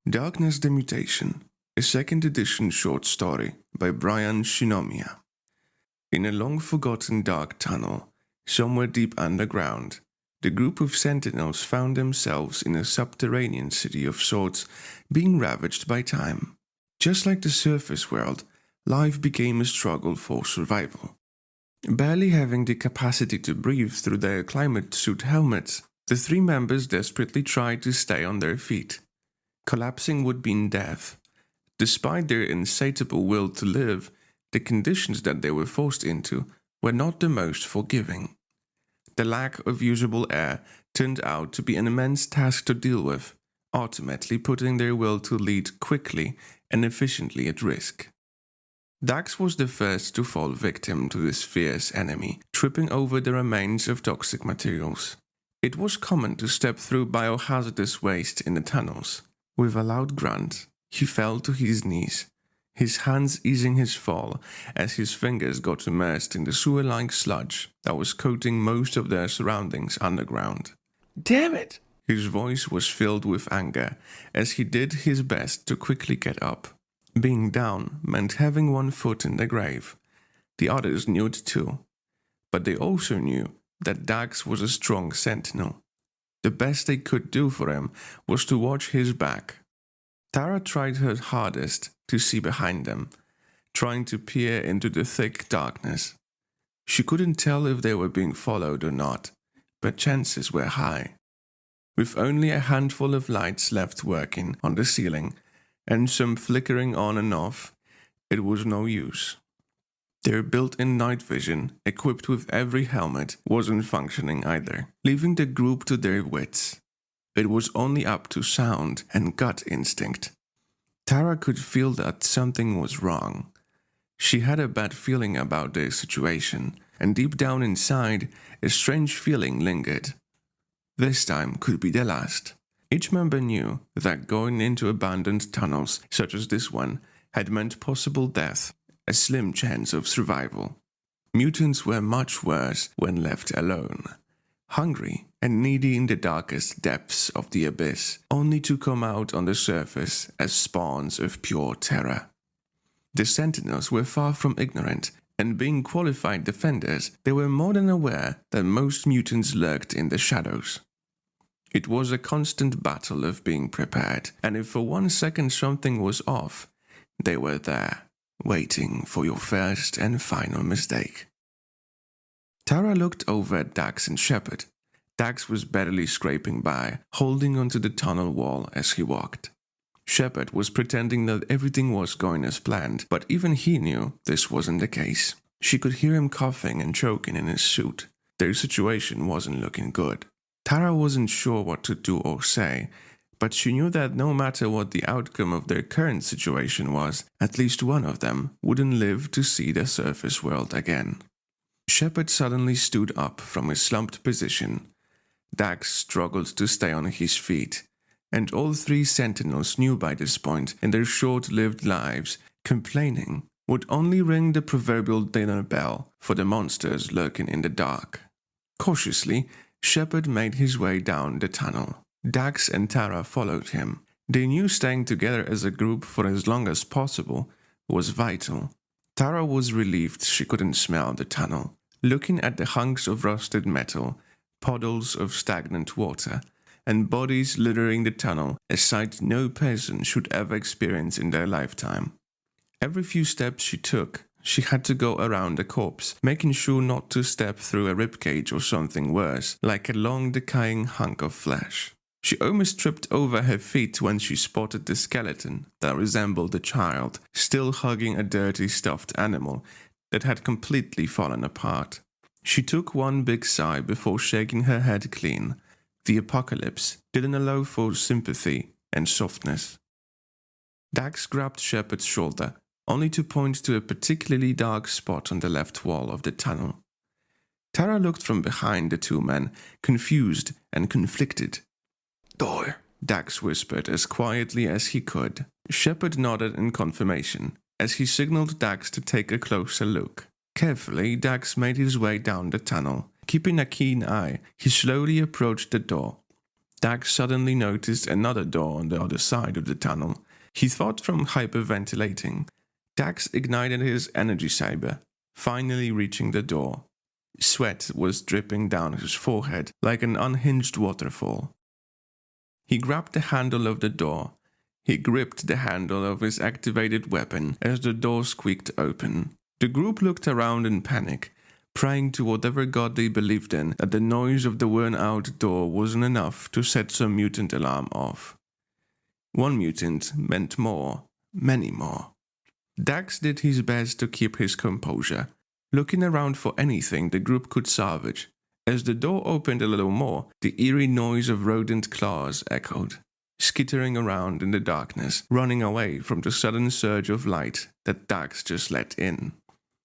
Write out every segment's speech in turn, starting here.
Darkness the Mutation, a second edition short story by Brian Shinomiya. In a long-forgotten dark tunnel, somewhere deep underground, the group of sentinels found themselves in a subterranean city of sorts, being ravaged by time. Just like the surface world, life became a struggle for survival. Barely having the capacity to breathe through their climate suit helmets, the three members desperately tried to stay on their feet. Collapsing would mean death. Despite their insatiable will to live, the conditions that they were forced into were not the most forgiving. The lack of usable air turned out to be an immense task to deal with, ultimately putting their will to lead quickly and efficiently at risk. Dax was the first to fall victim to this fierce enemy, tripping over the remains of toxic materials. It was common to step through biohazardous waste in the tunnels. With a loud grunt, he fell to his knees, his hands easing his fall as his fingers got immersed in the sewer-like sludge that was coating most of their surroundings underground. Damn it! His voice was filled with anger as he did his best to quickly get up. Being down meant having one foot in the grave. The others knew it too, but they also knew that Dax was a strong sentinel. The best they could do for him was to watch his back. Tara tried her hardest to see behind them, trying to peer into the thick darkness. She couldn't tell if they were being followed or not, but chances were high. With only a handful of lights left working on the ceiling, and some flickering on and off, it was no use. Their built-in night vision, equipped with every helmet, wasn't functioning either, leaving the group to their wits. It was only up to sound and gut instinct. Tara could feel that something was wrong. She had a bad feeling about the situation, and deep down inside, a strange feeling lingered. This time could be the last. Each member knew that going into abandoned tunnels, such as this one, had meant possible death, a slim chance of survival. Mutants were much worse when left alone, hungry and needy in the darkest depths of the abyss, only to come out on the surface as spawns of pure terror. The Sentinels were far from ignorant, and being qualified defenders, they were more than aware that most mutants lurked in the shadows. It was a constant battle of being prepared, and if for 1 second something was off, they were there, waiting for your first and final mistake. Tara looked over at Dax and Shepard. Dax was barely scraping by, holding onto the tunnel wall as he walked. Shepard was pretending that everything was going as planned, but even he knew this wasn't the case. She could hear him coughing and choking in his suit. Their situation wasn't looking good. Tara wasn't sure what to do or say, but she knew that no matter what the outcome of their current situation was, at least one of them wouldn't live to see the surface world again. Shepard suddenly stood up from his slumped position. Dax struggled to stay on his feet, and all three sentinels knew by this point in their short-lived lives, complaining would only ring the proverbial dinner bell for the monsters lurking in the dark. Cautiously, Shepard made his way down the tunnel. Dax and Tara followed him. They knew staying together as a group for as long as possible was vital. Tara was relieved she couldn't smell the tunnel. Looking at the hunks of rusted metal, puddles of stagnant water, and bodies littering the tunnel, a sight no person should ever experience in their lifetime. Every few steps she took, she had to go around a corpse, making sure not to step through a ribcage or something worse, like a long decaying hunk of flesh. She almost tripped over her feet when she spotted the skeleton that resembled a child, still hugging a dirty stuffed animal that had completely fallen apart. She took one big sigh before shaking her head clean. The apocalypse didn't allow for sympathy and softness. Dax grabbed Shepard's shoulder, only to point to a particularly dark spot on the left wall of the tunnel. Tara looked from behind the two men, confused and conflicted. Door, Dax whispered as quietly as he could. Shepard nodded in confirmation, as he signaled Dax to take a closer look. Carefully, Dax made his way down the tunnel. Keeping a keen eye, he slowly approached the door. Dax suddenly noticed another door on the other side of the tunnel. He thought from hyperventilating. Dax ignited his energy saber, finally reaching the door. Sweat was dripping down his forehead like an unhinged waterfall. He grabbed the handle of the door. He gripped the handle of his activated weapon as the door squeaked open. The group looked around in panic, praying to whatever god they believed in that the noise of the worn-out door wasn't enough to set some mutant alarm off. One mutant meant more, many more. Dax did his best to keep his composure, looking around for anything the group could salvage. As the door opened a little more, the eerie noise of rodent claws echoed, skittering around in the darkness, running away from the sudden surge of light that Dax just let in.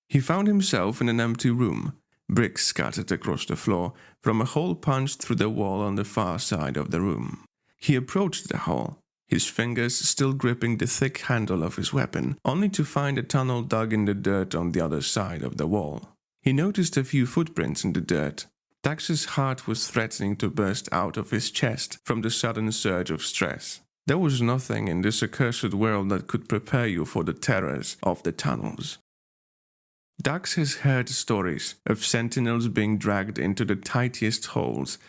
He found himself in an empty room, bricks scattered across the floor from a hole punched through the wall on the far side of the room. He approached the hole, his fingers still gripping the thick handle of his weapon, only to find a tunnel dug in the dirt on the other side of the wall. He noticed a few footprints in the dirt. Dax's heart was threatening to burst out of his chest from the sudden surge of stress. There was nothing in this accursed world that could prepare you for the terrors of the tunnels. Dax has heard stories of sentinels being dragged into the tightest holes,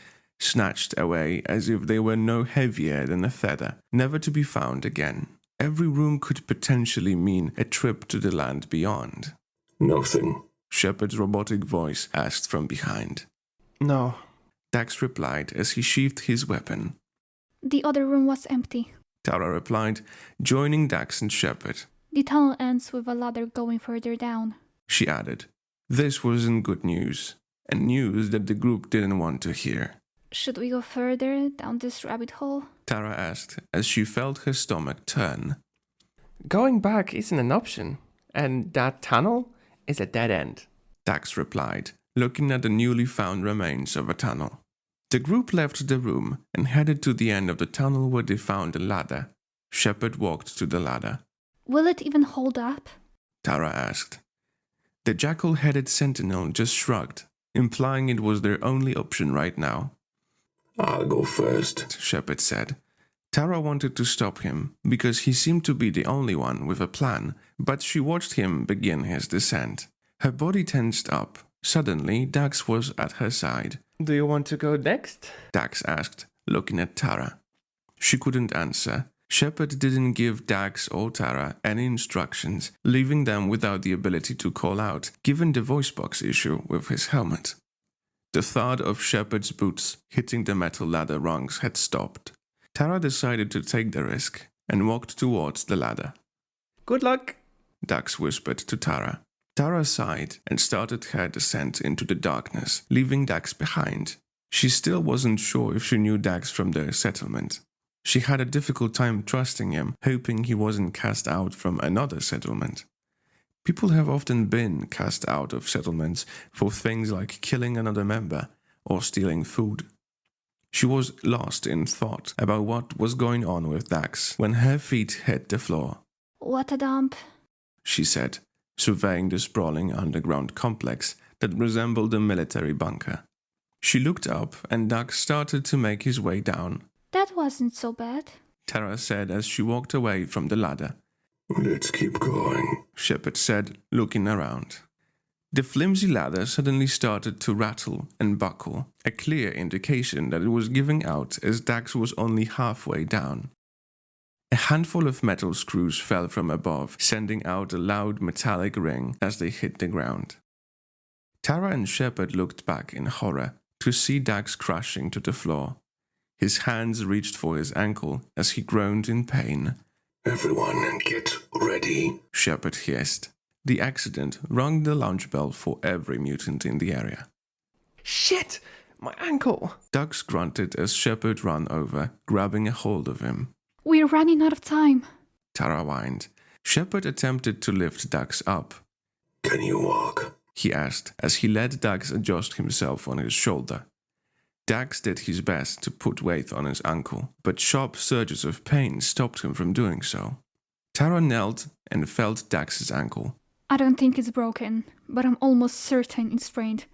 snatched away as if they were no heavier than a feather, never to be found again. Every room could potentially mean a trip to the land beyond. Nothing. Shepard's robotic voice asked from behind. No. Dax replied as he sheathed his weapon. The other room was empty. Tara replied, joining Dax and Shepard. The tunnel ends with a ladder going further down. She added. This wasn't good news, and news that the group didn't want to hear. Should we go further down this rabbit hole? Tara asked as she felt her stomach turn. Going back isn't an option, and that tunnel is a dead end. Dax replied, looking at the newly found remains of a tunnel. The group left the room and headed to the end of the tunnel where they found a ladder. Shepard walked to the ladder. Will it even hold up? Tara asked. The jackal-headed sentinel just shrugged, implying it was their only option right now. I'll go first, Shepard said. Tara wanted to stop him because he seemed to be the only one with a plan, but she watched him begin his descent. Her body tensed up. Suddenly, Dax was at her side. Do you want to go next? Dax asked, looking at Tara. She couldn't answer. Shepard didn't give Dax or Tara any instructions, leaving them without the ability to call out, given the voice box issue with his helmet. The thud of Shepard's boots hitting the metal ladder rungs had stopped. Tara decided to take the risk and walked towards the ladder. Good luck, Dax whispered to Tara. Tara sighed and started her descent into the darkness, leaving Dax behind. She still wasn't sure if she knew Dax from their settlement. She had a difficult time trusting him, hoping he wasn't cast out from another settlement. People have often been cast out of settlements for things like killing another member or stealing food. She was lost in thought about what was going on with Dax when her feet hit the floor. What a dump, she said, surveying the sprawling underground complex that resembled a military bunker. She looked up and Dax started to make his way down. That wasn't so bad, Tara said as she walked away from the ladder. Let's keep going, Shepard said, looking around. The flimsy ladder suddenly started to rattle and buckle, a clear indication that it was giving out as Dax was only halfway down. A handful of metal screws fell from above, sending out a loud metallic ring as they hit the ground. Tara and Shepard looked back in horror to see Dax crashing to the floor. His hands reached for his ankle as he groaned in pain. Everyone get ready, Shepard hissed. The accident rang the lunch bell for every mutant in the area. Shit! My ankle! Dax grunted as Shepard ran over, grabbing a hold of him. We're running out of time, Tara whined. Shepard attempted to lift Dax up. Can you walk? He asked as he let Dax adjust himself on his shoulder. Dax did his best to put weight on his ankle, but sharp surges of pain stopped him from doing so. Tara knelt and felt Dax's ankle. I don't think it's broken, but I'm almost certain it's sprained.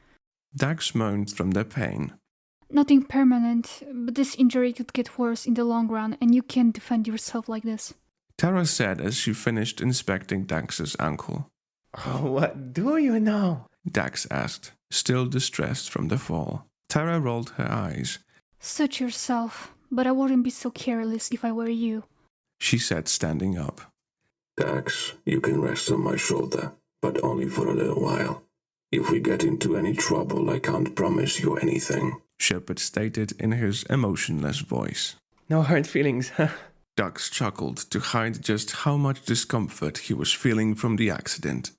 Dax moaned from the pain. Nothing permanent, but this injury could get worse in the long run, and you can't defend yourself like this. Tara said as she finished inspecting Dax's ankle. Oh, what do you know? Dax asked, still distressed from the fall. Tara rolled her eyes. Suit yourself, but I wouldn't be so careless if I were you. She said, standing up. Dax, you can rest on my shoulder, but only for a little while. If we get into any trouble, I can't promise you anything. Shepard stated in his emotionless voice. No hard feelings, huh? Dax chuckled to hide just how much discomfort he was feeling from the accident.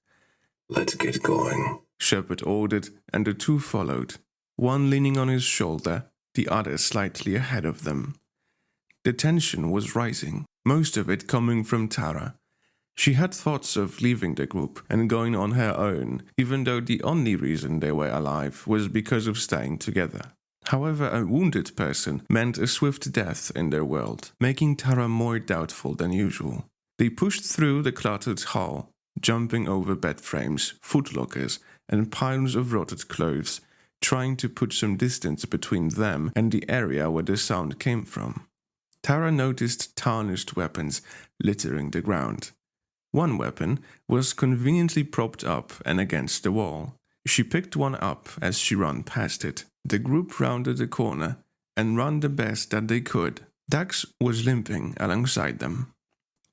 Let's get going. Shepard ordered, and the two followed, one leaning on his shoulder, the other slightly ahead of them. The tension was rising, most of it coming from Tara. She had thoughts of leaving the group and going on her own, even though the only reason they were alive was because of staying together. However, a wounded person meant a swift death in their world, making Tara more doubtful than usual. They pushed through the cluttered hall, jumping over bed frames, footlockers, and piles of rotted clothes, trying to put some distance between them and the area where the sound came from. Tara noticed tarnished weapons littering the ground. One weapon was conveniently propped up and against the wall. She picked one up as she ran past it. The group rounded the corner and ran the best that they could. Dax was limping alongside them.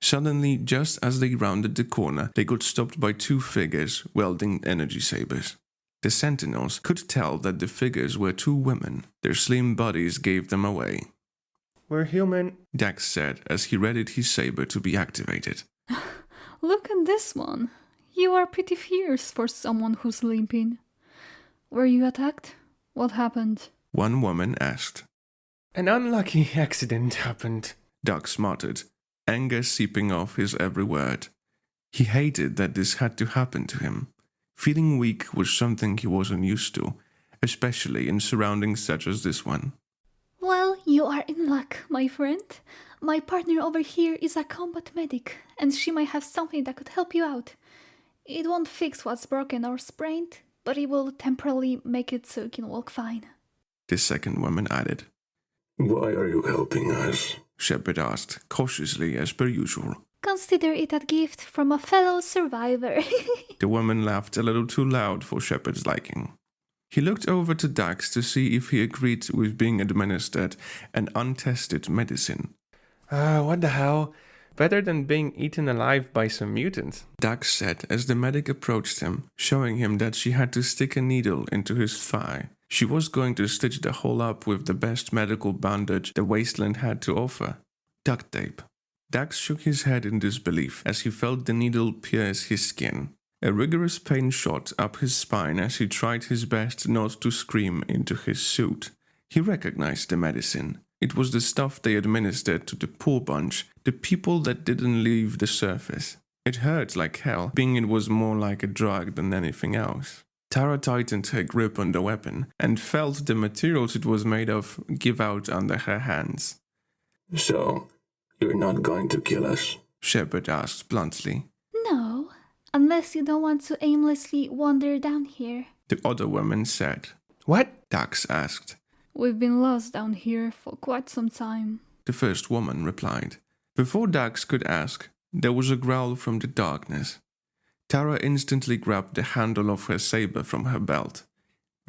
Suddenly, just as they rounded the corner, they got stopped by two figures wielding energy sabers. The sentinels could tell that the figures were two women. Their slim bodies gave them away. We're human. Dax said as he readied his saber to be activated. Look at this one. You are pretty fierce for someone who's limping. Were you attacked? What happened? One woman asked. An unlucky accident happened. Dax muttered, anger seeping off his every word. He hated that this had to happen to him. Feeling weak was something he wasn't used to, especially in surroundings such as this one. Well, you are in luck, my friend. My partner over here is a combat medic, and she might have something that could help you out. It won't fix what's broken or sprained, but it will temporarily make it so you can walk fine. The second woman added. Why are you helping us? Shepard asked, cautiously as per usual. Consider it a gift from a fellow survivor. The woman laughed a little too loud for Shepard's liking. He looked over to Dax to see if he agreed with being administered an untested medicine. What the hell? Better than being eaten alive by some mutants. Dax said as the medic approached him, showing him that she had to stick a needle into his thigh. She was going to stitch the hole up with the best medical bandage the wasteland had to offer. Duct tape. Dax shook his head in disbelief as he felt the needle pierce his skin. A rigorous pain shot up his spine as he tried his best not to scream into his suit. He recognized the medicine. It was the stuff they administered to the poor bunch, the people that didn't leave the surface. It hurt like hell, being it was more like a drug than anything else. Tara tightened her grip on the weapon and felt the materials it was made of give out under her hands. So, you're not going to kill us? Shepard asked bluntly. No, unless you don't want to aimlessly wander down here. The other woman said. What? Dax asked. We've been lost down here for quite some time. The first woman replied. Before Dax could ask, there was a growl from the darkness. Tara instantly grabbed the handle of her saber from her belt.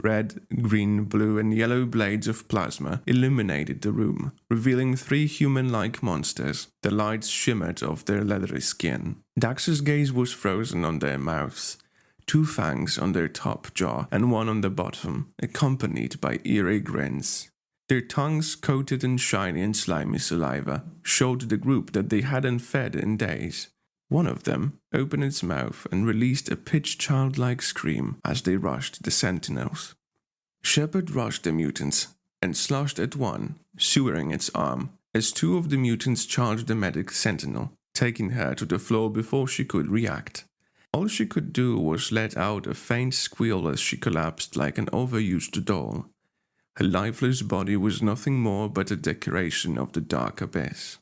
Red, green, blue, and yellow blades of plasma illuminated the room, revealing three human-like monsters. The lights shimmered off their leathery skin. Dax's gaze was frozen on their mouths. Two fangs on their top jaw and one on the bottom, accompanied by eerie grins. Their tongues, coated in shiny and slimy saliva, showed the group that they hadn't fed in days. One of them opened its mouth and released a pitch-childlike scream as they rushed the sentinels. Shepard rushed the mutants and slashed at one, sewering its arm, as two of the mutants charged the medic sentinel, taking her to the floor before she could react. All she could do was let out a faint squeal as she collapsed like an overused doll. Her lifeless body was nothing more but a decoration of the dark abyss.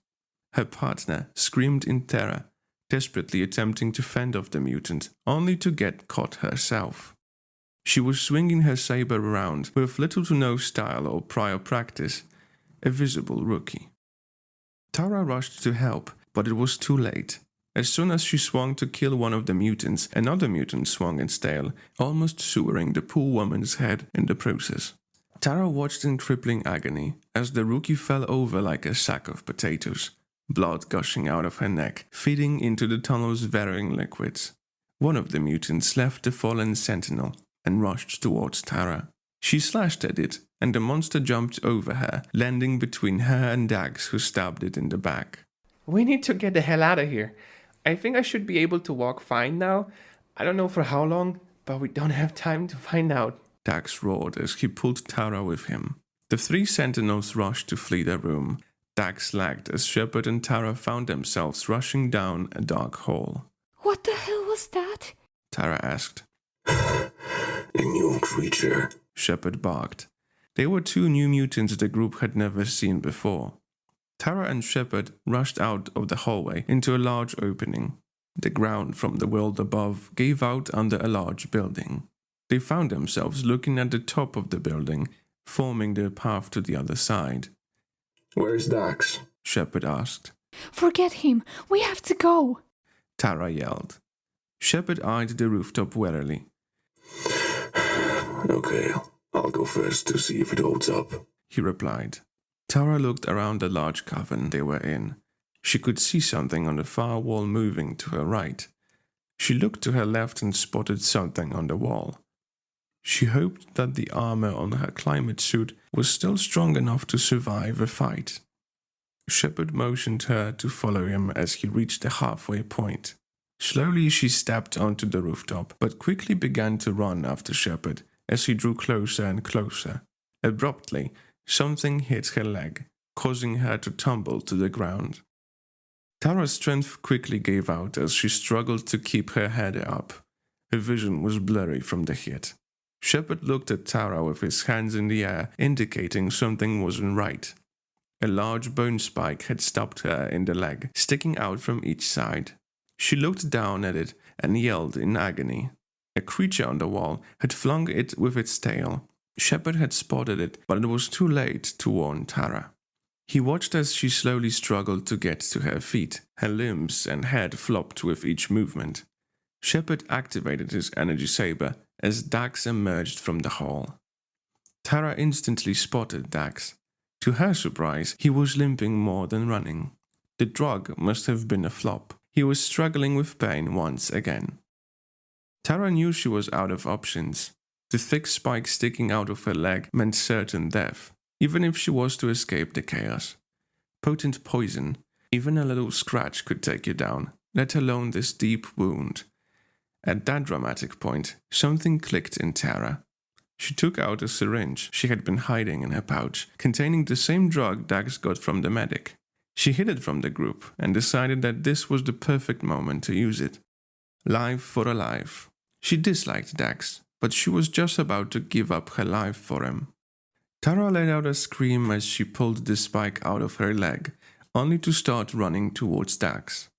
Her partner screamed in terror, desperately attempting to fend off the mutant, only to get caught herself. She was swinging her saber around with little to no style or prior practice, a visible rookie. Tara rushed to help, but it was too late. As soon as she swung to kill one of the mutants, another mutant swung its tail, almost sewering the poor woman's head in the process. Tara watched in crippling agony as the rookie fell over like a sack of potatoes, blood gushing out of her neck, feeding into the tunnel's varying liquids. One of the mutants left the fallen sentinel and rushed towards Tara. She slashed at it, and the monster jumped over her, landing between her and Dax, who stabbed it in the back. We need to get the hell out of here. I think I should be able to walk fine now. I don't know for how long, but we don't have time to find out. Dax roared as he pulled Tara with him. The 3 sentinels rushed to flee the room. Dax lagged as Shepard and Tara found themselves rushing down a dark hall. What the hell was that? Tara asked. A new creature. Shepard barked. They were 2 new mutants the group had never seen before. Tara and Shepard rushed out of the hallway into a large opening. The ground from the world above gave out under a large building. They found themselves looking at the top of the building, forming their path to the other side. Where's Dax? Shepard asked. Forget him. We have to go. Tara yelled. Shepard eyed the rooftop warily. Okay, I'll go first to see if it holds up, he replied. Tara looked around the large cavern they were in. She could see something on the far wall moving to her right. She looked to her left and spotted something on the wall. She hoped that the armor on her climate suit was still strong enough to survive a fight. Shepard motioned her to follow him as he reached the halfway point. Slowly she stepped onto the rooftop, but quickly began to run after Shepard as he drew closer and closer. Abruptly, something hit her leg, causing her to tumble to the ground. Tara's strength quickly gave out as she struggled to keep her head up. Her vision was blurry from the hit. Shepard looked at Tara with his hands in the air, indicating something wasn't right. A large bone spike had stabbed her in the leg, sticking out from each side. She looked down at it and yelled in agony. A creature on the wall had flung it with its tail. Shepard had spotted it, but it was too late to warn Tara. He watched as she slowly struggled to get to her feet. Her limbs and head flopped with each movement. Shepard activated his energy saber as Dax emerged from the hall. Tara instantly spotted Dax. To her surprise, he was limping more than running. The drug must have been a flop. He was struggling with pain once again. Tara knew she was out of options. The thick spike sticking out of her leg meant certain death, even if she was to escape the chaos. Potent poison, even a little scratch could take you down, let alone this deep wound. At that dramatic point, something clicked in Tara. She took out a syringe she had been hiding in her pouch, containing the same drug Dax got from the medic. She hid it from the group and decided that this was the perfect moment to use it. Life for a life. She disliked Dax, but she was just about to give up her life for him. Tara let out a scream as she pulled the spike out of her leg, only to start running towards Dax.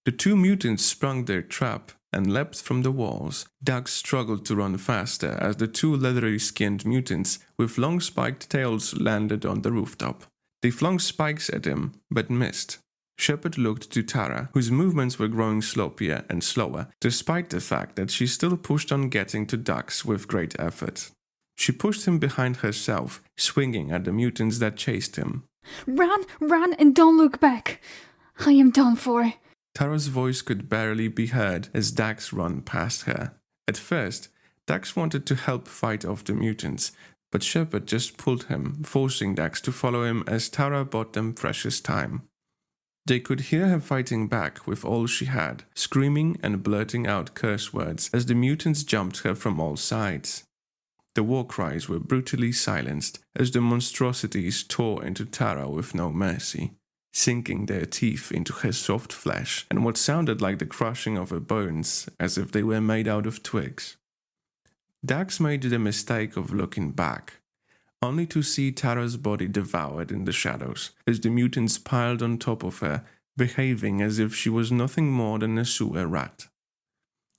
The 2 mutants sprung their trap and leapt from the walls. Dax struggled to run faster as the 2 leathery-skinned mutants with long spiked tails landed on the rooftop. They flung spikes at him, but missed. Shepard looked to Tara, whose movements were growing sloppier and slower, despite the fact that she still pushed on getting to Dax with great effort. She pushed him behind herself, swinging at the mutants that chased him. Run, run, and don't look back. I am done for. Tara's voice could barely be heard as Dax ran past her. At first, Dax wanted to help fight off the mutants, but Shepard just pulled him, forcing Dax to follow him as Tara bought them precious time. They could hear her fighting back with all she had, screaming and blurting out curse words as the mutants jumped her from all sides. The war cries were brutally silenced as the monstrosities tore into Tara with no mercy, sinking their teeth into her soft flesh and what sounded like the crushing of her bones as if they were made out of twigs. Dax made the mistake of looking back, only to see Tara's body devoured in the shadows as the mutants piled on top of her, behaving as if she was nothing more than a sewer rat.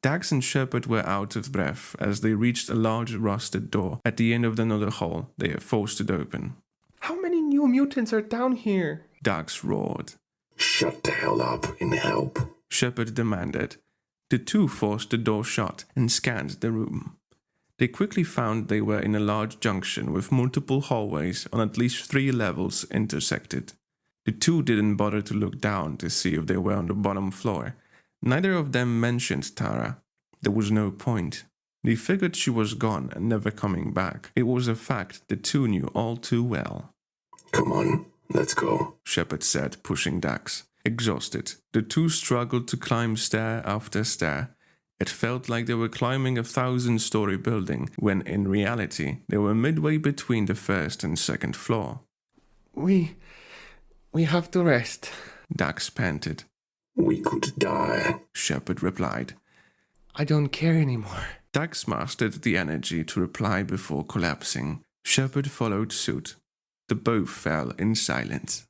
Dax and Shepard were out of breath as they reached a large rusted door at the end of another hall they had forced it open. How many new mutants are down here? Dax roared. Shut the hell up and help. Shepard demanded. The two forced the door shut and scanned the room. They quickly found they were in a large junction with multiple hallways on at least 3 levels intersected. The two didn't bother to look down to see if they were on the bottom floor. Neither of them mentioned Tara. There was no point. They figured she was gone and never coming back. It was a fact the two knew all too well. Come on, let's go, Shepard said, pushing Dax. Exhausted, the two struggled to climb stair after stair. It felt like they were climbing a 1,000-story building, when in reality they were midway between the first and second floor. We have to rest, Dax panted. We could die, Shepard replied. I don't care anymore. Dax mastered the energy to reply before collapsing. Shepard followed suit. The both fell in silence.